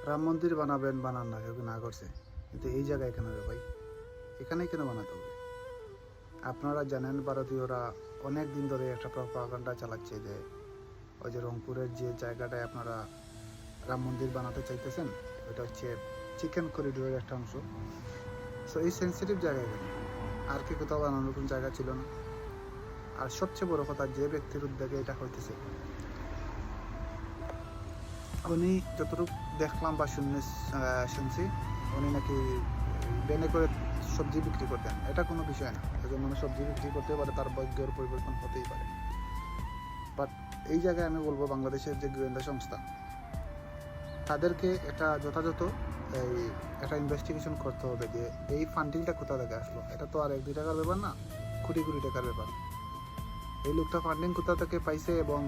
রাম মন্দির বানাবেন, বানান না, কেউ না করছে, কিন্তু এই জায়গায় কেন রে ভাই? এখানেই কেন বানাতে হবে? আপনারা জানেন ভারতীয়রা অনেক দিন ধরে একটা প্রপাগান্ডা চালাচ্ছে যে ওই যে রংপুরের যে জায়গাটায় আপনারা রাম মন্দির বানাতে চাইতেছেন ওইটা হচ্ছে চিকেন করিডোরের একটা অংশ। সো এই সেন্সিটিভ জায়গায় কেন? আর কি কোথাও বানানোর কোনো জায়গা ছিল না? আর সবচেয়ে বড় কথা, যে ব্যক্তির উদ্যোগে এটা হইতেছে উনি যতটুকু দেখলাম বা শুনছি উনি নাকি বেনে করে সবজি বিক্রি করতেন। এটা কোনো বিষয় না, একজন মানুষ সবজি বিক্রি করতে পারে, তার ভাগ্যের পরিবর্তন হতেই পারে। বাট এই জায়গায় আমি বলবো বাংলাদেশের যে গোয়েন্দা সংস্থা তাদেরকে এটা যথাযথ এই একটা ইনভেস্টিগেশন করতে হবে যে এই ফান্ডিংটা কোথা থেকে আসলো। এটা তো আর 1-2 টাকার ব্যাপার না, কোটি কোটি টাকার ব্যাপার। এই লোকটা ফান্ডিং কোথা থেকে পাইছে এবং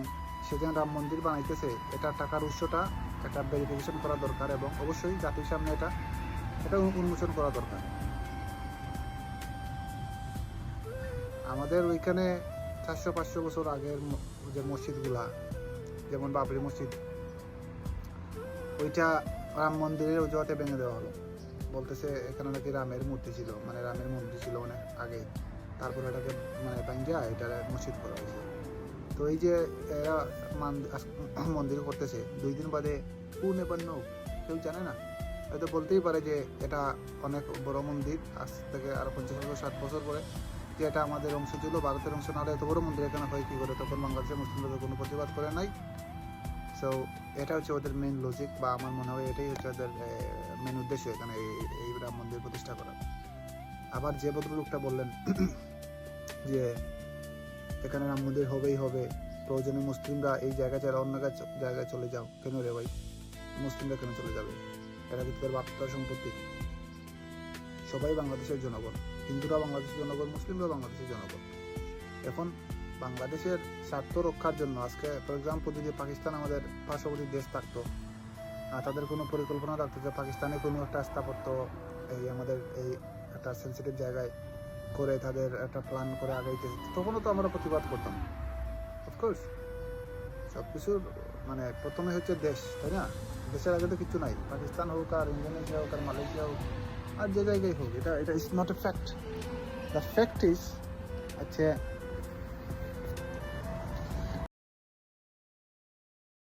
সে যেন রাম মন্দির বানাইতেছে, এটা টাকার উৎসটা একটা ভেরিফিকেশন করা দরকার এবং অবশ্যই জাতির সামনে এটা উন্মোচন করা দরকার। আমাদের ওইখানে 400-500 বছর আগের যে মসজিদগুলা, যেমন বাবরি মসজিদ, ওইটা রাম মন্দিরের অজুহাতে ভেঙে দেওয়া হলো। বলতেছে এখানে নাকি রামের মূর্তি ছিল, মানে রামের মন্দির ছিল অনেক আগে, তারপর এটাকে মানে ভাঙ্গিয়া এটা মসজিদ করা হয়েছে। তো এই যে এরা মন্দির করতেছে 2 দিন বাদে কেউ জানে না, হয়তো বলতেই পারে যে এটা অনেক বড় মন্দির, আজ থেকে আরো 50-60 বছর পরে, যে এটা আমাদের অংশ ছিল, ভারতের অংশ না হলে এত বড় মন্দির এখানে হয় কি করে? তখন বাংলাদেশের মুসলিমরা কোনো প্রতিবাদ করে নাই। সো এটা হচ্ছে ওদের মেন লজিক, বা আমার মনে হয় এটাই হচ্ছে ওদের মেন উদ্দেশ্য এখানে এই রাম মন্দির প্রতিষ্ঠা করা। আবার যে ভদ্রলোকটা বললেন যে এখানে রাম মন্দির হবেই হবে, প্রয়োজনে মুসলিমরা এই জায়গা ছাড়া অন্য জায়গায় চলে যাও। কেন রে ভাই? মুসলিমরা কেন চলে যাবে? এরা কি তোদের বাপদাদার সম্পত্তি? সবাই বাংলাদেশের জনগণ, হিন্দুরা বাংলাদেশের জনগণ, মুসলিমরা বাংলাদেশের জনগণ। এখন বাংলাদেশের স্বার্থ রক্ষার জন্য আজকে ফর এক্সাম্পল যদি পাকিস্তান আমাদের পার্শ্ববর্তী দেশ থাকতো, তাদের কোনো পরিকল্পনা থাকতো যে পাকিস্তানে কোনো একটা স্থাপত্য এই আমাদের এই একটা সেন্সিটিভ জায়গায় করে তাদের একটা প্ল্যান করে আগাইতে, তখনও তো আমরা প্রতিবাদ করতাম। অফকোর্স সব কিছুর মানে প্রথমে হচ্ছে দেশ, তাই না? দেশের আগে তো কিছু নাই। পাকিস্তান হোক আর ইন্দোনেশিয়া হোক আর মালয়েশিয়া হোক আর যে জায়গায় হোক, এটা is not a fact. The fact is হচ্ছে